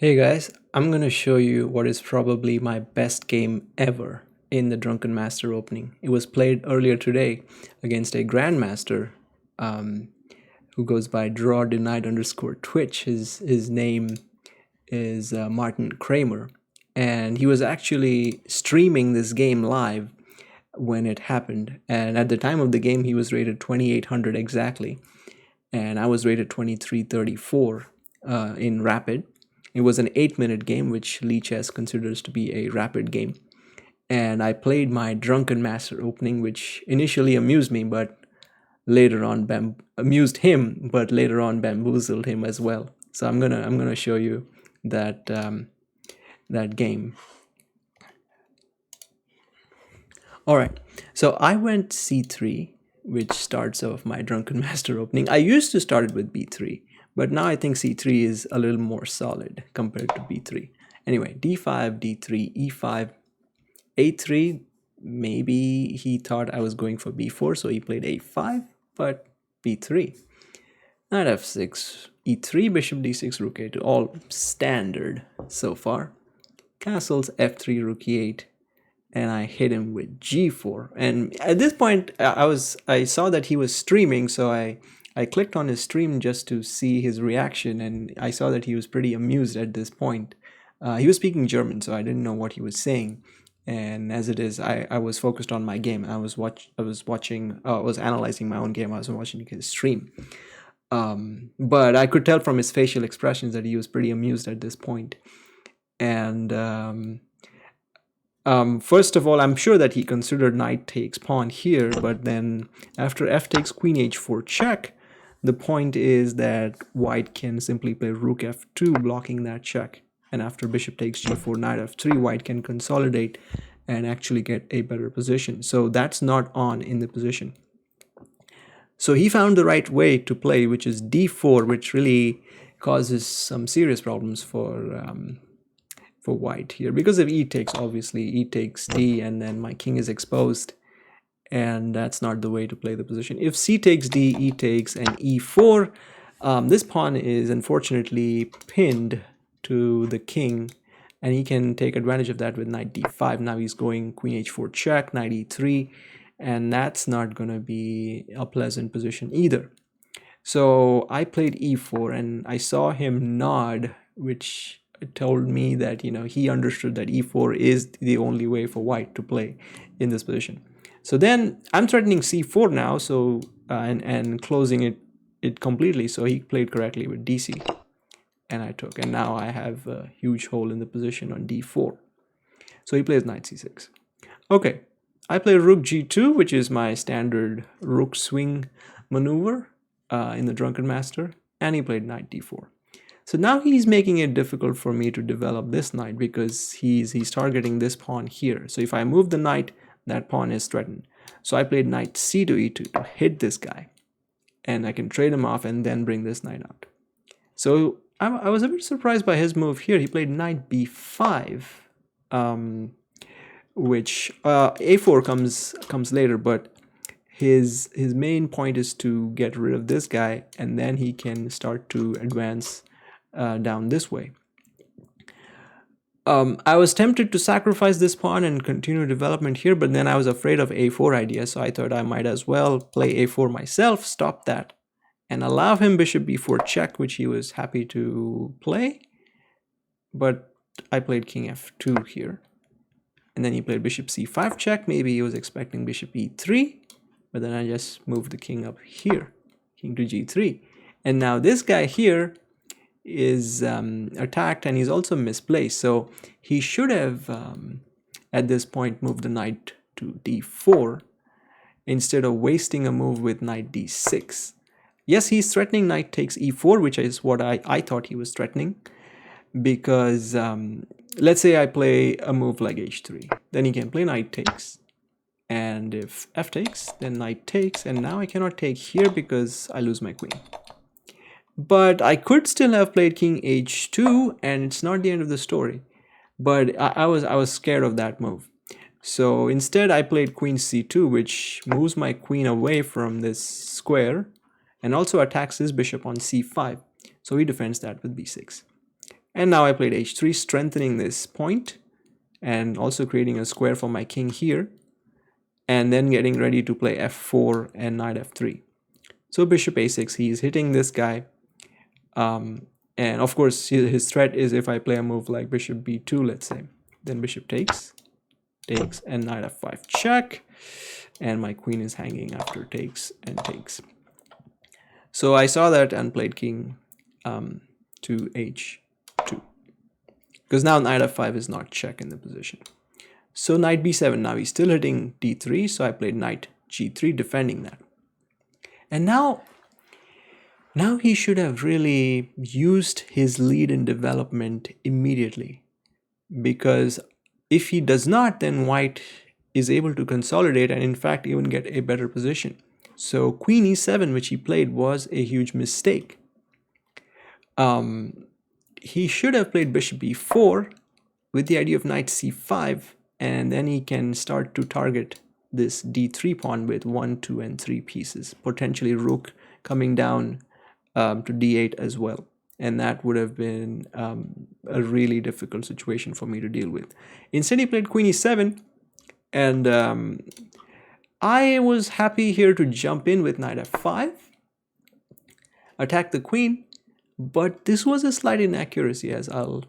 Hey guys, I'm gonna show you what is probably my best game ever in the Drunken Master Opening. It was played earlier today against a Grandmaster um, who goes by draw denied underscore Twitch. His name is Martin Kramer, and he was actually streaming this game live when it happened. And at the time of the game, he was rated 2800 exactly, and I was rated 2334 in rapid. It was an 8-minute game, which Lee Chess considers to be a rapid game. And I played my Drunken Master Opening, which initially amused me, but later on amused him, but later on bamboozled him as well. So I'm gonna show you that that game. All right. So I went c3, which starts off my Drunken Master Opening. I used to start it with b3, but now I think c3 is a little more solid compared to b3. Anyway, d5, d3, e5, a3. Maybe he thought I was going for b4, so he played a5, but b3. Knight f6, e3, bishop d6, rook a2, all standard so far. Castles, f3, rook e8, and I hit him with g4. And at this point, I saw that he was streaming, so I clicked on his stream just to see his reaction, and I saw that he was pretty amused at this point. He was speaking German, so I didn't know what he was saying. And as it is, I was focused on my game. I was analyzing my own game. I was watching his stream. But I could tell from his facial expressions that he was pretty amused at this point. And first of all, I'm sure that he considered knight takes pawn here, but then after f takes queen h4 check, the point is that white can simply play rook f2, blocking that check. And after bishop takes g4, knight f3, white can consolidate and actually get a better position. So that's not on in the position. So he found the right way to play, which is d4, which really causes some serious problems for white here. Because of e takes, obviously, e takes d, and then my king is exposed. And that's not the way to play the position. If c takes d, e takes, and e4, this pawn is unfortunately pinned to the king, and he can take advantage of that with knight d5. Now he's going queen h4 check, knight e3, and that's not going to be a pleasant position either. So I played e4, and I saw him nod, which told me that he understood that e4 is the only way for white to play in this position. So then I'm threatening c4 now, so and closing it completely. So he played correctly with dc, and I took, and now I have a huge hole in the position on d4. So he plays knight c6. Okay, I play rook g2, which is my standard rook swing maneuver in the Drunken Master, and he played knight d4. So now he's making it difficult for me to develop this knight because he's targeting this pawn here. So if I move the knight, that pawn is threatened. So I played knight c to e2 to hit this guy, and I can trade him off and then bring this knight out. So I was a bit surprised by his move here. He played knight b5, which a4 comes later, but his main point is to get rid of this guy, and then he can start to advance down this way. I was tempted to sacrifice this pawn and continue development here, but then I was afraid of a4 idea, so I thought I might as well play a4 myself, stop that, and allow him bishop b4 check, which he was happy to play. But I played king f2 here, and then he played bishop c5 check. Maybe he was expecting bishop e3, but then I just moved the king up here, king to g3, and now this guy here is attacked, and he's also misplaced. So he should have at this point moved the knight to d4 instead of wasting a move with knight d6. Yes, he's threatening knight takes e4, which is what I thought he was threatening, because let's say I play a move like h3, then he can play knight takes, and if f takes, then knight takes, and now I cannot take here because I lose my queen. But I could still have played king h2, and it's not the end of the story. But I was scared of that move. So instead I played queen c2, which moves my queen away from this square and also attacks his bishop on c5. So he defends that with b6. And now I played h3, strengthening this point and also creating a square for my king here, and then getting ready to play f4 and knight f3. So bishop a6, he's hitting this guy. And of course, his threat is if I play a move like bishop b2, let's say, then bishop takes, and knight f5 check, and my queen is hanging after takes and takes. So I saw that and played king to h2, because now knight f5 is not check in the position. So knight b7, now he's still hitting d3, so I played knight g3, defending that. And now he should have really used his lead in development immediately, because if he does not, then white is able to consolidate and in fact even get a better position. So queen e7, which he played, was a huge mistake. He should have played bishop e4 with the idea of knight c5, and then he can start to target this d3 pawn with 1, 2, and 3 pieces, potentially rook coming down to d8 as well. And that would have been a really difficult situation for me to deal with. Instead, he played queen e7, and I was happy here to jump in with knight f5, attack the queen, but this was a slight inaccuracy, as I'll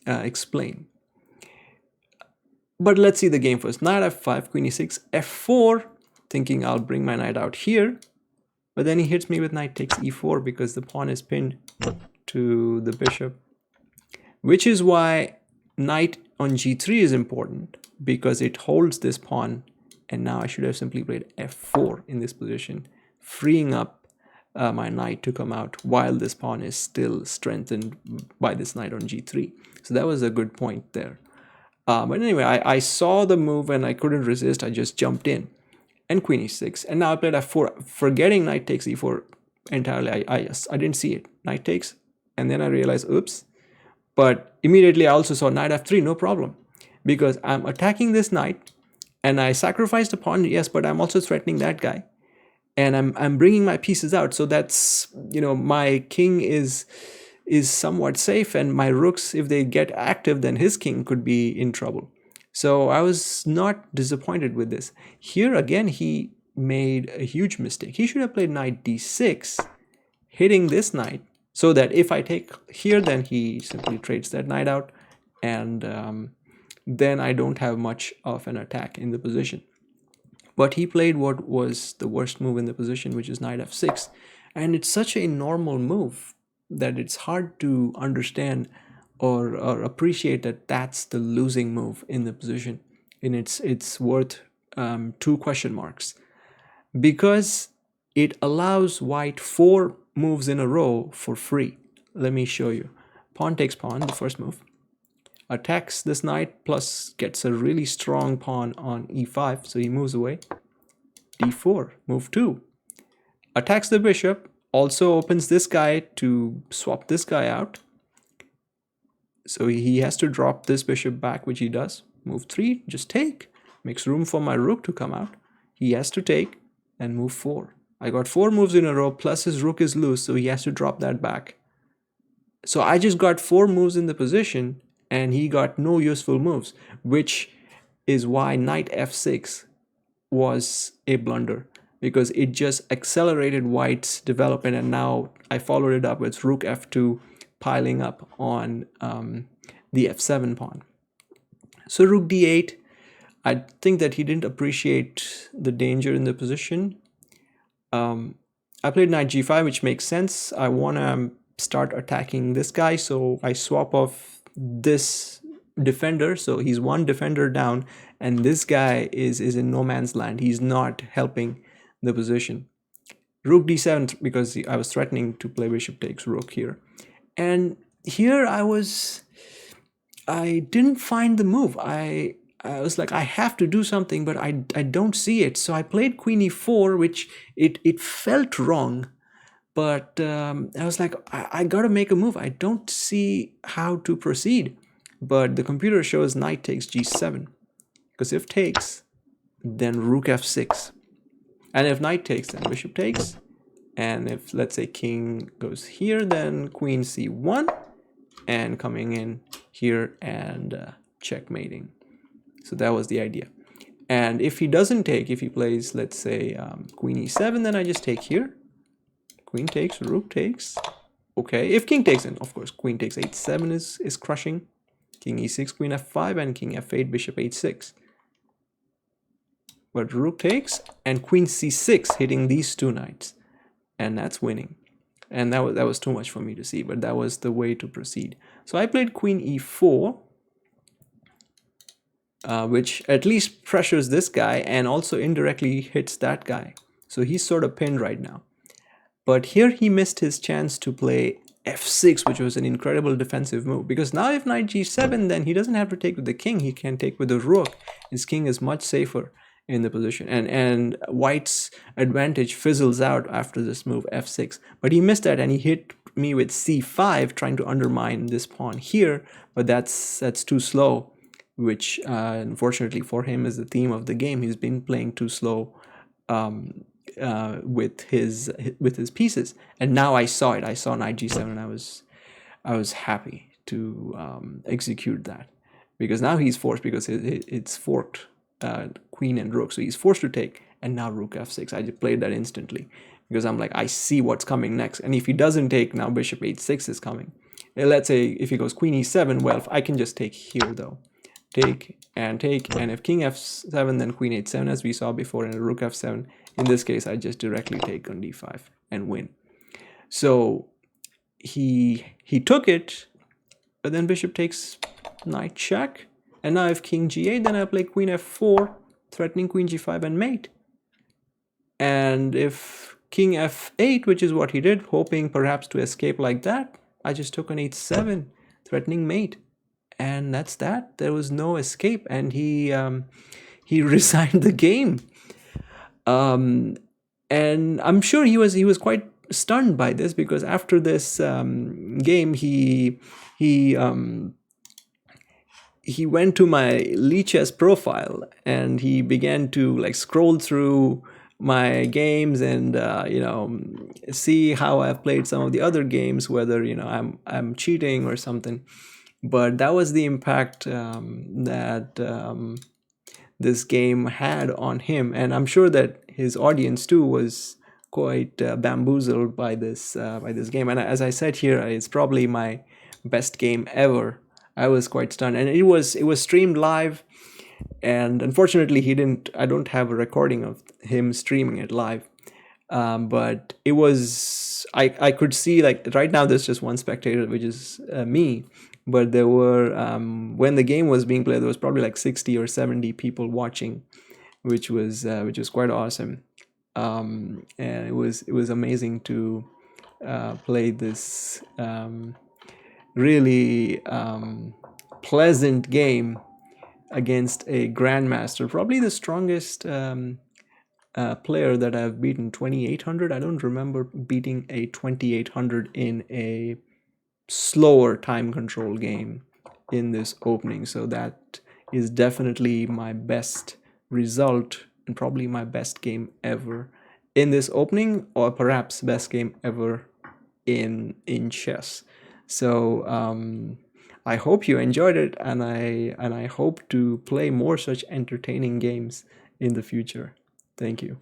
explain. But let's see the game first. Knight f5, queen e6, f4, thinking I'll bring my knight out here. But then he hits me with knight takes e4 because the pawn is pinned to the bishop. Which is why knight on g3 is important, because it holds this pawn. And now I should have simply played f4 in this position, freeing up my knight to come out while this pawn is still strengthened by this knight on g3. So that was a good point there. But anyway, I saw the move and I couldn't resist. I just jumped in. And queen e6. And now I played f4, forgetting knight takes e4 entirely. I didn't see it. Knight takes. And then I realized, oops. But immediately I also saw knight f3, no problem. Because I'm attacking this knight. And I sacrificed a pawn, yes, but I'm also threatening that guy. And I'm bringing my pieces out. So that's, my king is somewhat safe. And my rooks, if they get active, then his king could be in trouble. So I was not disappointed with this. Here again, he made a huge mistake. He should have played knight d6, hitting this knight, so that if I take here, then he simply trades that knight out, and then I don't have much of an attack in the position. But he played what was the worst move in the position, which is knight f6. And it's such a normal move that it's hard to understand or appreciate that that's the losing move in the position. And it's worth 2 question marks, because it allows white 4 moves in a row for free. Let me show you. Pawn takes pawn, the first move. Attacks this knight, plus gets a really strong pawn on e5, so he moves away. d4, move 2. Attacks the bishop, also opens this guy to swap this guy out. So he has to drop this bishop back, which he does. Move 3, just take. Makes room for my rook to come out. He has to take, and move 4. I got 4 moves in a row, plus his rook is loose, so he has to drop that back. So I just got 4 moves in the position, and he got no useful moves, which is why knight f6 was a blunder, because it just accelerated white's development, and now I followed it up with rook f2, piling up on the f7 pawn. So rook d8, I think that he didn't appreciate the danger in the position. I played knight g5, which makes sense. I want to start attacking this guy, so I swap off this defender, so he's 1 defender down, and this guy is in no man's land. He's not helping the position. Rook d7, because I was threatening to play bishop takes rook here. And here I didn't find the move. I was like, I have to do something, but I don't see it. So I played queen e4, which it felt wrong. But I was like, I got to make a move. I don't see how to proceed. But the computer shows knight takes g7. Because if takes, then rook f6. And if knight takes, then bishop takes. And if, let's say, king goes here, then queen c1. and coming in here and checkmating. So that was the idea. And if he doesn't take, if he plays, let's say, queen e7, then I just take here. Queen takes, rook takes. Okay, if king takes, then of course queen takes h7 is crushing. King e6, queen f5, and king f8, bishop h6. But rook takes and queen c6, hitting these two knights, and that's winning. And that was too much for me to see, but that was the way to proceed. So I played queen e4, which at least pressures this guy and also indirectly hits that guy. So he's sort of pinned right now. But here he missed his chance to play f6, which was an incredible defensive move. Because now if knight g7, then he doesn't have to take with the king. He can take with the rook. His king is much safer in the position. And white's advantage fizzles out after this move, f6. But he missed that, and he hit me with c5, trying to undermine this pawn here. But that's too slow, which unfortunately for him is the theme of the game. He's been playing too slow with his pieces, and now I saw it. I saw knight g7, and I was happy to execute that, because now he's forced, because it's forked queen and rook, so he's forced to take. And now rook f6. I just played that instantly because I'm like, I see what's coming next, and if he doesn't take, now bishop h6 is coming. Let's say if he goes queen e7, well, I can just take here though. Take, and if king f7, then queen h7, as we saw before, and rook f7. In this case, I just directly take on d5 and win. So he took it, but then bishop takes, knight check, and now if king g8, then I play queen f4, threatening queen g5 and mate. And if king f8, which is what he did, hoping perhaps to escape like that, I just took on h7, threatening mate. And that's that. There was no escape, and he resigned the game. And I'm sure he was quite stunned by this, because after this game, he went to my Lichess profile, and he began to like scroll through my games and see how I've played some of the other games, whether I'm cheating or something. But that was the impact that this game had on him, and I'm sure that his audience too was quite bamboozled by this game. And as I said here, it's probably my best game ever. I was quite stunned, and it was streamed live. And unfortunately, I don't have a recording of him streaming it live. But it was, I could see, like right now there's just one spectator, which is me. But there were, when the game was being played, there was probably like 60 or 70 people watching, which was quite awesome. And it was amazing to play this really pleasant game against a grandmaster, probably the strongest player that I've beaten, 2800. I don't remember beating a 2800 in a slower time control game in this opening. So that is definitely my best result, and probably my best game ever in this opening, or perhaps best game ever in chess. So I hope you enjoyed it, and I hope to play more such entertaining games in the future. Thank you.